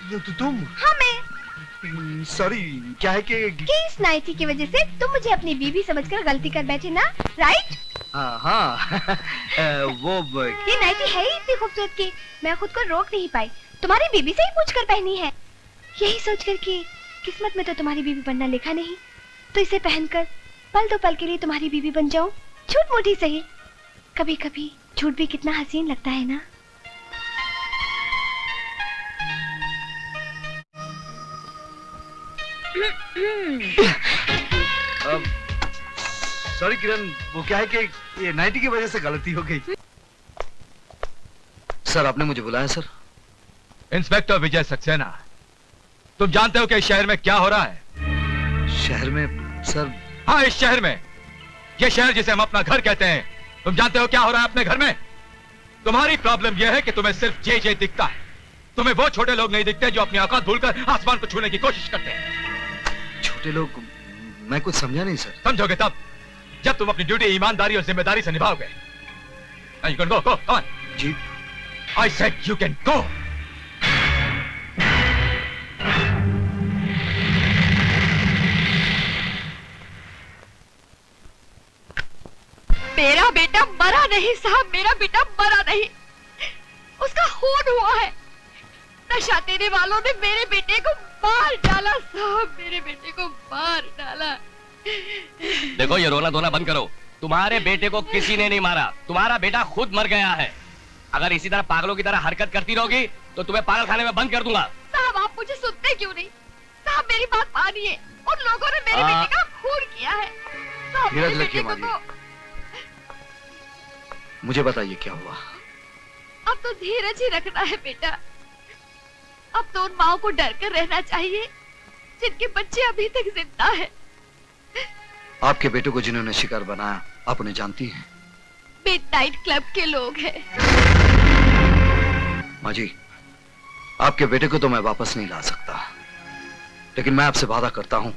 तुम? हाँ मैं। सॉरी, क्या है कि इस नाइटी की वजह से तुम मुझे अपनी बीवी समझकर गलती कर बैठे ना, राइट? हाँ वो ये नाइटी है ही इतनी खूबसूरत कि मैं खुद को रोक नहीं पाई। तुम्हारी बीवी से ही पूछकर पहनी है, यही सोचकर कि किस्मत में तो तुम्हारी बीवी बनना लिखा नहीं, तो इसे पहनकर पल दो पल के लिए तुम्हारी बीवी बन जाऊं, झूठ मूठी सही। कभी कभी झूठ भी कितना हसीन लगता है ना। सॉरी किरण, वो क्या है कि ये नाइटी की वजह से गलती हो गई। सर आपने मुझे बुलाया? सर इंस्पेक्टर विजय सक्सेना, तुम जानते हो कि इस शहर में क्या हो रहा है? शहर में? सर हाँ, इस शहर में, ये शहर जिसे हम अपना घर कहते हैं, तुम जानते हो क्या हो रहा है अपने घर में? तुम्हारी प्रॉब्लम यह है कि तुम्हें सिर्फ जे दिखता है। तुम्हें वो छोटे लोग नहीं दिखते जो अपनी औकात भूलकर आसमान को छूने की कोशिश करते हैं। छोटे लोग? मैं कुछ समझा नहीं सर। समझोगे तब जब तुम अपनी ड्यूटी ईमानदारी और जिम्मेदारी से निभाओगे। Now you can go, come on. Ji. I said you can go. मेरा बेटा मरा नहीं साहब, मेरा बेटा मरा नहीं, उसका खून हुआ है। नशा देने वालों ने मेरे बेटे को मार डाला साहब, मेरे बेटे को मार डाला। देखो ये रोना धोना बंद करो। तुम्हारे बेटे को किसी ने नहीं मारा, तुम्हारा बेटा खुद मर गया है। अगर इसी तरह पागलों की तरह हरकत करती रहोगी तो तुम्हें पागल खाने में बंद कर दूंगा। साहब आप मुझे सुनते क्यों नहीं? साहब मेरी बात मानिए, उन लोगों ने मेरे बेटे का खून किया है। साहब मेरे बेटे को तो... मुझे बताइए क्या हुआ? अब तो धीरज ही रखना है बेटा। अब तो उन माओ को डर कर रहना चाहिए जिनके बच्चे अभी तक जिंदा है। आपके बेटे को जिन्होंने शिकार बनाया आप उन्हें जानती हैं? मिडनाइट क्लब के लोग हैं। माँ जी, आपके बेटे को तो मैं वापस नहीं ला सकता, लेकिन मैं आपसे वादा करता हूं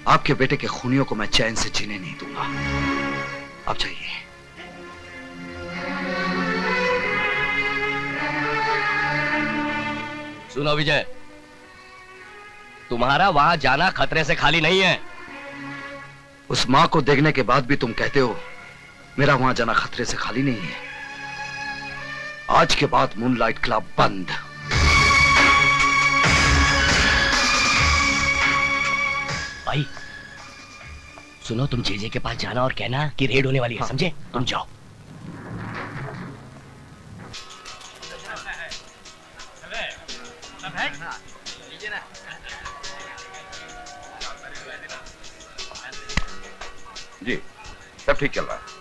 आपके बेटे के खूनियों को मैं चैन से जीने नहीं दूंगा। आप जाइए। सुनो विजय, तुम्हारा वहां जाना खतरे से खाली नहीं है। उस मां को देखने के बाद भी तुम कहते हो मेरा वहां जाना खतरे से खाली नहीं है। आज के बाद मूनलाइट क्लब बंद। भाई सुनो, तुम जेजे के पास जाना और कहना कि रेड होने वाली है। हाँ। समझे? तुम जाओ। जी सब ठीक चल रहा है।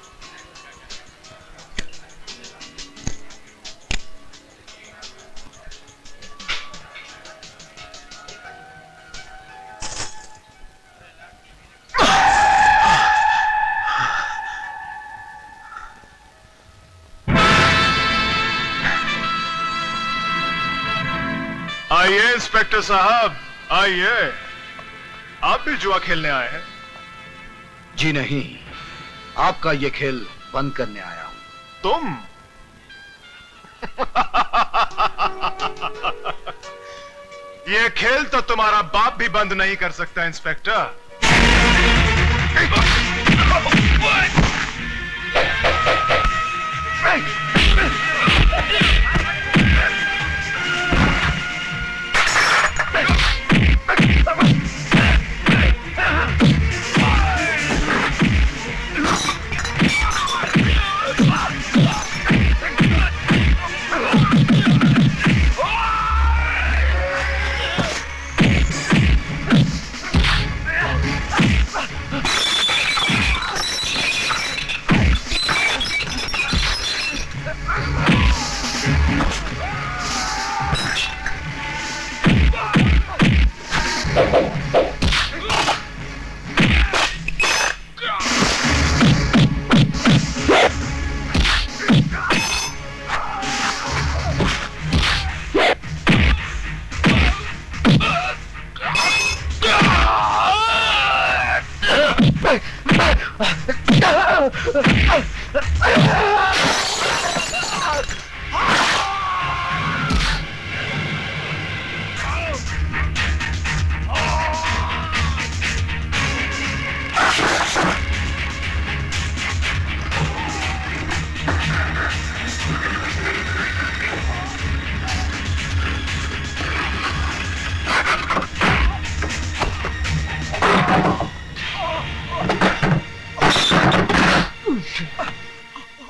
आइए इंस्पेक्टर साहब, आइए। आप भी जुआ खेलने आए हैं? जी नहीं, आपका ये खेल बंद करने आया हूं। तुम? ये खेल तो तुम्हारा बाप भी बंद नहीं कर सकता इंस्पेक्टर।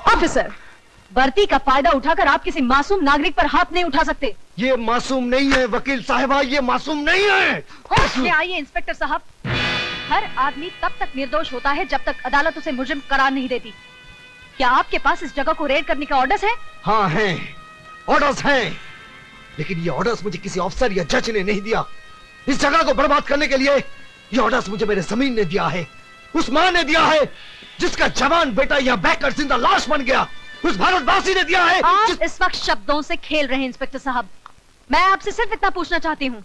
ऑफिसर, वर्दी का फायदा उठाकर आप किसी मासूम नागरिक पर हाथ नहीं उठा सकते। ये मासूम नहीं है वकील साहिबा, ये मासूम नहीं है। होश में आइए इंस्पेक्टर साहब। हर आदमी तब तक निर्दोष होता है जब तक अदालत उसे मुजरिम करार नहीं देती। क्या आपके पास इस जगह को रेड करने का ऑर्डर्स है? हाँ हैं, ऑर्डर्स हैं, लेकिन ये ऑर्डर्स मुझे किसी अफसर या जज ने नहीं दिया। इस जगह को बर्बाद करने के लिए ये ऑर्डर्स मुझे मेरे जमीन ने दिया है, उस मां ने दिया है जिसका जवान बेटा यहाँ बहकर जिंदा लाश बन गया, उस भारतवासी ने दिया है। आप इस वक्त शब्दों से खेल रहे हैं इंस्पेक्टर साहब। मैं आपसे सिर्फ इतना पूछना चाहती हूँ,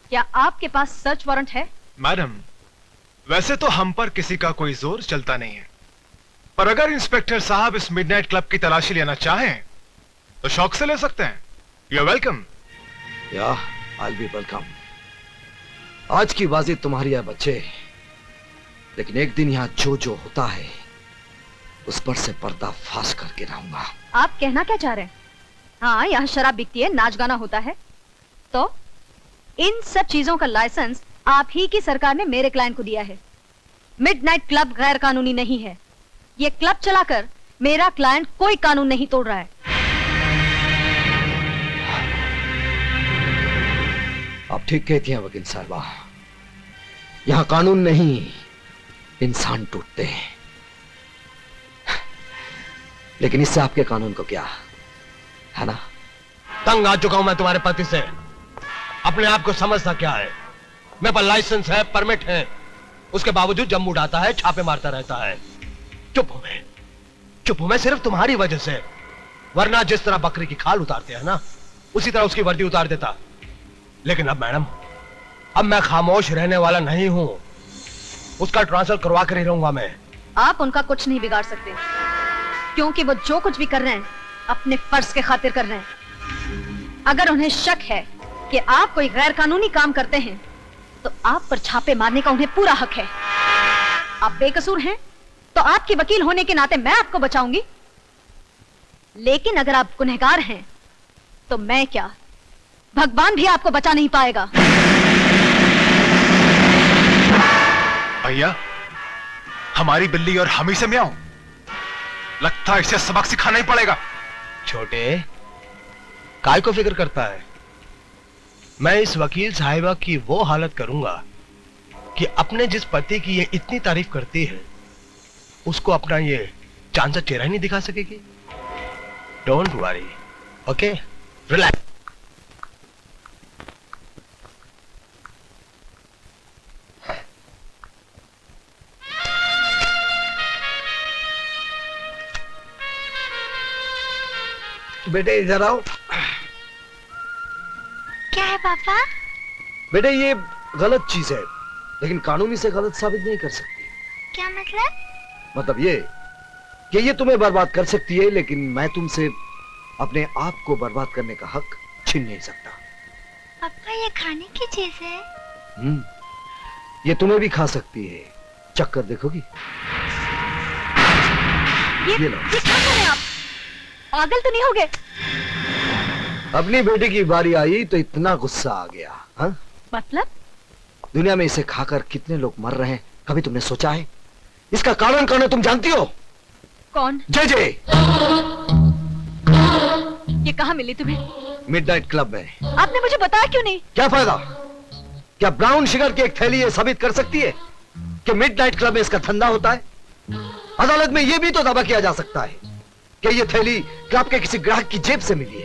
क्या आपके पास सर्च वारंट है? मैडम, वैसे तो हम पर किसी का कोई जोर चलता नहीं है, पर अगर इंस्पेक्टर साहब इस मिडनाइट क्लब की तलाशी लेना चाहें तो शौक से ले सकते हैं। You are welcome. या आई बी वेलकम। आज की बाजी तुम्हारी है बच्चे, लेकिन एक दिन यहाँ जो जो होता है उस पर से पर्दा फाश करके रहूंगा। आप कहना क्या चाह रहे हैं? हाँ, यहाँ शराब बिकती है, नाच गाना होता है, तो इन सब चीजों का लाइसेंस आप ही की सरकार ने मेरे क्लाइंट को दिया है। मिडनाइट क्लब गैर कानूनी नहीं है। ये क्लब चलाकर मेरा क्लाइंट कोई कानून नहीं तोड़ रहा है। आप ठीक कहती हैं वकील साहबा, यहाँ कानून नहीं इंसान टूटते हैं, लेकिन इससे आपके कानून को क्या है ना? तंग आ चुका हूं मैं तुम्हारे पति से। अपने आप को समझता क्या है? मेरे पास लाइसेंस है, परमिट है, उसके बावजूद जम उड़ाता है, छापे मारता रहता है। चुप हूं मैं सिर्फ तुम्हारी वजह से, वरना जिस तरह बकरी की खाल उतारते हैं ना, उसी तरह उसकी वर्दी उतार देता। लेकिन अब मैडम, अब मैं खामोश रहने वाला नहीं हूं, उसका ट्रांसफर करवा कर ही रहूंगा मैं। आप उनका कुछ नहीं बिगाड़ सकते, क्योंकि वो जो कुछ भी कर रहे हैं अपने फर्ज के खातिर कर रहे हैं। अगर उन्हें शक है कि आप कोई गैर कानूनी काम करते हैं, तो आप पर छापे मारने का उन्हें पूरा हक है। आप बेकसूर हैं, तो आपकी वकील होने के नाते मैं आपको बचाऊंगी, लेकिन अगर आप गुनहगार हैं, तो मैं क्या, भगवान भी आपको बचा नहीं पाएगा। भैया, हमारी बिल्ली और हम ही से म्याऊं, लगता है इसे सबक सिखाना ही पड़ेगा। छोटे, काय को फिक्र करता है? मैं इस वकील साहिबा की वो हालत करूंगा कि अपने जिस पति की ये इतनी तारीफ करती है, उसको अपना ये चांद सा चेहरा ही नहीं दिखा सकेगी। Don't worry, okay, relax. बेटे इधर आओ। क्या है पापा? बेटे ये गलत चीज है, लेकिन कानूनी से गलत साबित नहीं कर सकती। क्या मतलब? मतलब ये कि ये तुम्हें बर्बाद कर सकती है, लेकिन मैं तुमसे अपने आप को बर्बाद करने का हक छीन नहीं सकता। पापा, ये खाने की चीज है। ये तुम्हें भी खा सकती है, चक्कर देखोगी? ये लो। क्या कर रहे हैं आप? पागल तो नहीं हो गए? अपनी बेटे की बारी आई तो इतना गुस्सा आ गया। हाँ? मतलब? दुनिया में इसे खाकर कितने लोग मर रहे हैं, कभी तुमने सोचा है? इसका कारण कौन है तुम जानती हो? कौन? जे। ये कहाँ मिली तुम्हें? मिडनाइट क्लब में। आपने मुझे बताया क्यों नहीं? क्या फायदा? क्या ब्राउन शुगर की एक थैली ये साबित कर सकती है कि मिडनाइट क्लब में इसका धंधा होता है? अदालत में यह भी तो दावा किया जा सकता है कि ये थैली क्लब के किसी ग्राहक की जेब से मिली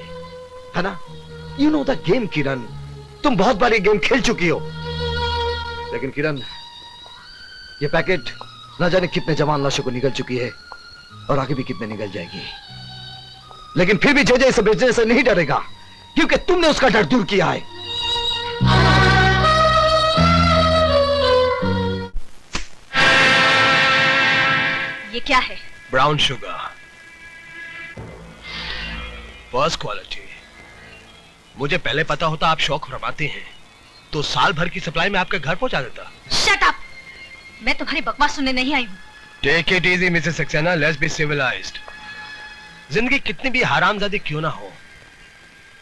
है ना? यू नो द गेम किरण, तुम बहुत बार ये गेम खेल चुकी हो। लेकिन किरण, ये पैकेट न जाने कितने जवान लाशों को निगल चुकी है और आगे भी कितने निगल जाएगी, लेकिन फिर भी जे इसे बेचने से नहीं डरेगा, क्योंकि तुमने उसका डर दूर किया है। ये क्या है? Brown sugar, first quality. मुझे पहले पता होता आप शौक फरमाते हैं तो साल भर की सप्लाई में आपके घर पहुंचा देता। Shut up! मैं तुम्हारी बकवास सुनने नहीं आई हूँ। Take it easy Mrs Saxena, let's be civilized. जिंदगी कितनी भी हरामजादी क्यों ना हो,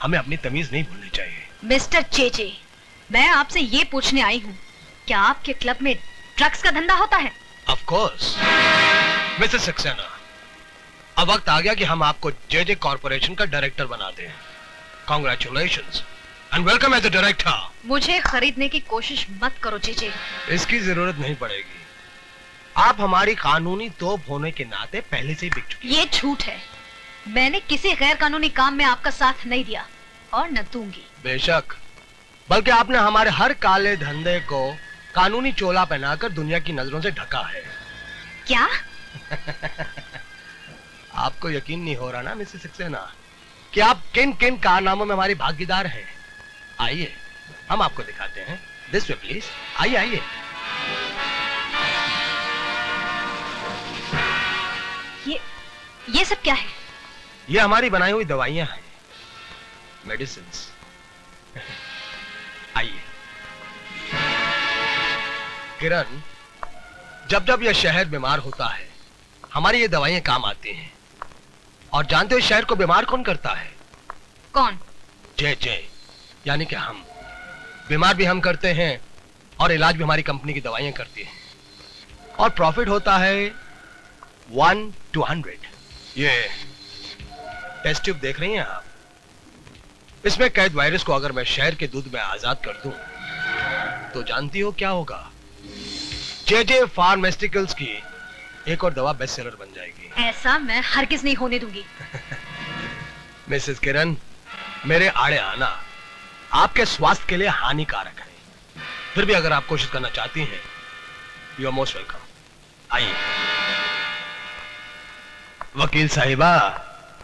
हमें अपनी तमीज नहीं भूलनी चाहिए। मिस्टर चेचे, मैं आपसे ये पूछने आई हूँ, क्या आपके क्लब में ड्रग्स का धंधा होता है? Of course. मिसेस सक्सेना, अब वक्त आ गया कि हम आपको जेजे कॉर्पोरेशन का डायरेक्टर बना दें। Congratulations and welcome as a director. मुझे खरीदने की कोशिश मत करो जीजे। इसकी जरूरत नहीं पड़ेगी। आप हमारी कानूनी तोप होने के नाते पहले से ही बिक चुकी। ये झूठ है। मैंने किसी गैर कानूनी काम में आपका साथ नहीं दिया और न दूंगी। बेशक, बल्कि आपने हमारे हर काले धंधे को कानूनी चोला पहनाकर दुनिया की नजरों से ढका है। क्या? आपको यकीन नहीं हो रहा ना मिसेस सक्सेना कि आप किन किन कारनामों में हमारी भागीदार हैं? आइए हम आपको दिखाते हैं। This way please. आइए आइए। ये सब क्या है? ये हमारी बनाई हुई दवाइयां हैं, मेडिसिन्स। आइए। किरण, जब जब यह शहर बीमार होता है हमारी ये दवाइयां काम आती हैं। और जानते हो शहर को बीमार कौन करता है? कौन? जय जय, यानी कि हम। बीमार भी हम करते हैं और इलाज भी हमारी कंपनी की दवाइयां करती हैं। और प्रॉफिट होता है 1 to 100। ये टेस्ट ट्यूब देख रही हैं आप? इसमें कैद वायरस को अगर मैं शहर के दूध में आजाद कर दूं तो जानती हो क्या होगा? जेजे फार्मास्यूटिकल्स की एक और दवा बेस्ट सेलर बन जाएगी। ऐसा मैं हरगिज नहीं होने दूंगी। मिसेस किरण, मेरे आड़े आना आपके स्वास्थ्य के लिए हानिकारक है। फिर भी अगर आप कोशिश करना चाहती हैं, यू आर मोस्ट वेलकम। आइए। वकील साहिबा,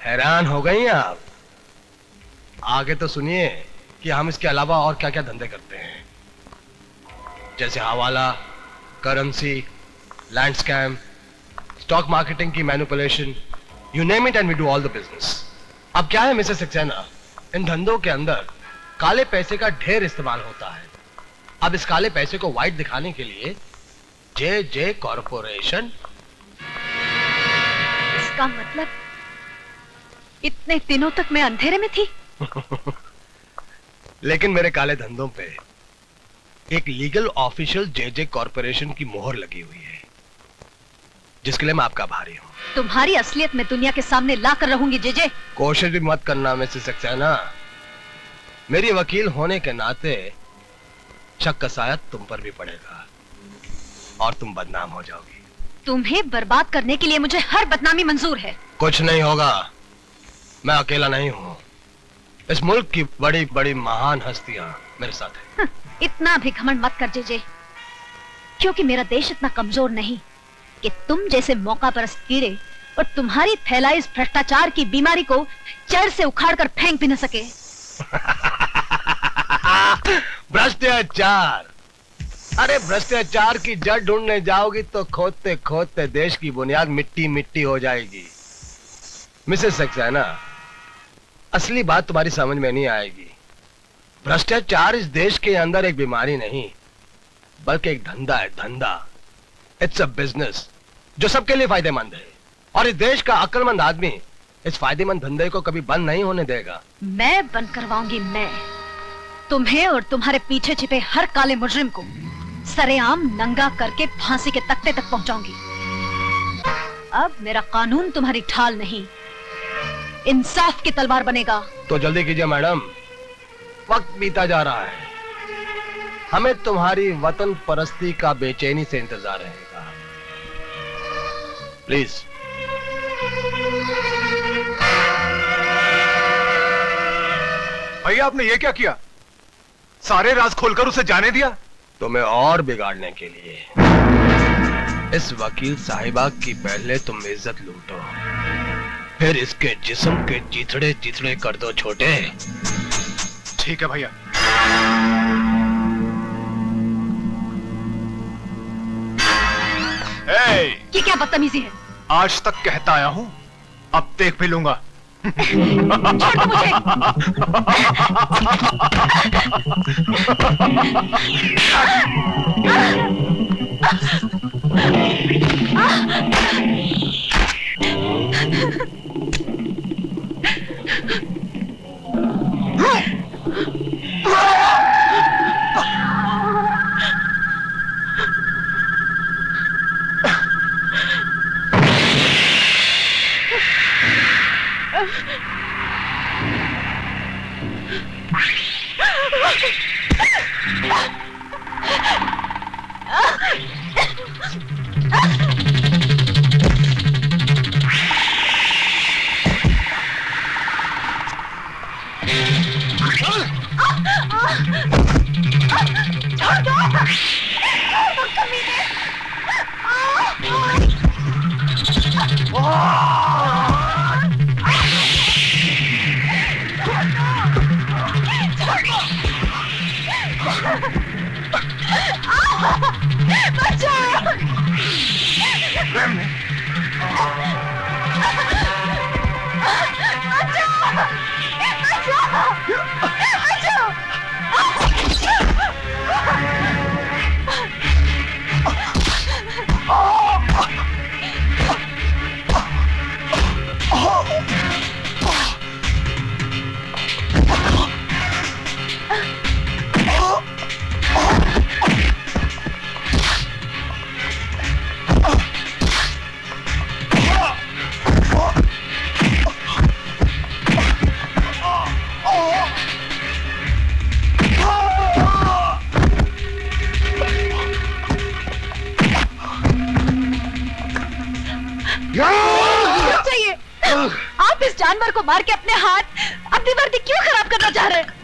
हैरान हो गई आप? आगे तो सुनिए कि हम इसके अलावा और क्या क्या धंधे करते हैं, जैसे हवाला, currency, land scam, stock marketing की manipulation, you name it and we do all the business. अब क्या है मिसेस सक्सेना, इन धंधों के अंदर काले पैसे का ढेर इस्तेमाल होता है। अब इस काले पैसे को व्हाइट दिखाने के लिए जे जे कॉर्पोरेशन। इसका मतलब इतने दिनों तक मैं अंधेरे में थी। लेकिन मेरे काले धंधों पे एक लीगल ऑफिशियल जेजे कॉर्पोरेशन की मोहर लगी हुई है, जिसके लिए मैं आपका आभारी हूं। तुम्हारी असलियत में दुनिया के सामने ला कर रहूंगी जेजे। कोशिश भी मत करना मिसेस सक्सेना। मेरी वकील होने के नाते शक का साया तुम पर भी पड़ेगा और तुम बदनाम हो जाओगी। तुम्हें बर्बाद करने के लिए मुझे हर बदनामी मंजूर है। कुछ नहीं होगा, मैं अकेला नहीं हूं। इस मुल्क की बड़ी बड़ी महान हस्तियां मेरे साथ हैं। इतना भी घमंड मत कर जेजे, क्योंकि मेरा देश इतना कमजोर नहीं कि तुम जैसे मौका परस्त कीड़े और तुम्हारी फैलाई इस भ्रष्टाचार की बीमारी को जड़ से उखाड़ कर फेंक भी न सके। भ्रष्टाचार? अरे भ्रष्टाचार की जड़ ढूंढने जाओगी तो खोदते खोदते देश की बुनियाद मिट्टी मिट्टी हो जाएगी। मिसेस सक्सेना, असली बात तुम्हारी समझ में नहीं आएगी। भ्रष्टाचार इस देश के अंदर एक बीमारी नहीं, बल्कि एक धंधा है, धंधा। इट्स अ बिजनेस जो सबके लिए फायदेमंद है, और इस देश का अक्लमंद आदमी इस फायदेमंद धंधे को कभी बंद नहीं होने देगा। मैं बंद करवाऊंगी। मैं तुम्हें और तुम्हारे पीछे छिपे हर काले मुजरिम को सरेआम नंगा करके फांसी के तख्ते तक पहुंचाऊंगी। अब मेरा कानून तुम्हारी ढाल नहीं, इंसाफ की तलवार बनेगा। तो जल्दी कीजिए मैडम, वक्त बीता जा रहा है। हमें तुम्हारी वतन परस्ती का बेचैनी से इंतजार रहेगा। प्लीज। भैया, आपने ये क्या किया? सारे राज खोलकर उसे जाने दिया? तुम्हें और बिगाड़ने के लिए। इस वकील साहिबा की पहले तुम इज्जत लूटो, फिर इसके जिस्म के चिथड़े चिथड़े कर दो छोटे। ठीक है भैया। ये क्या बदतमीजी है? आज तक कहता आया हूं, अब देख भी लूंगा। छोड़ो मुझे। चाहिए आप इस जानवर को मार के अपने हाथ अपनी वर्दी क्यों खराब करना चाह रहे हैं?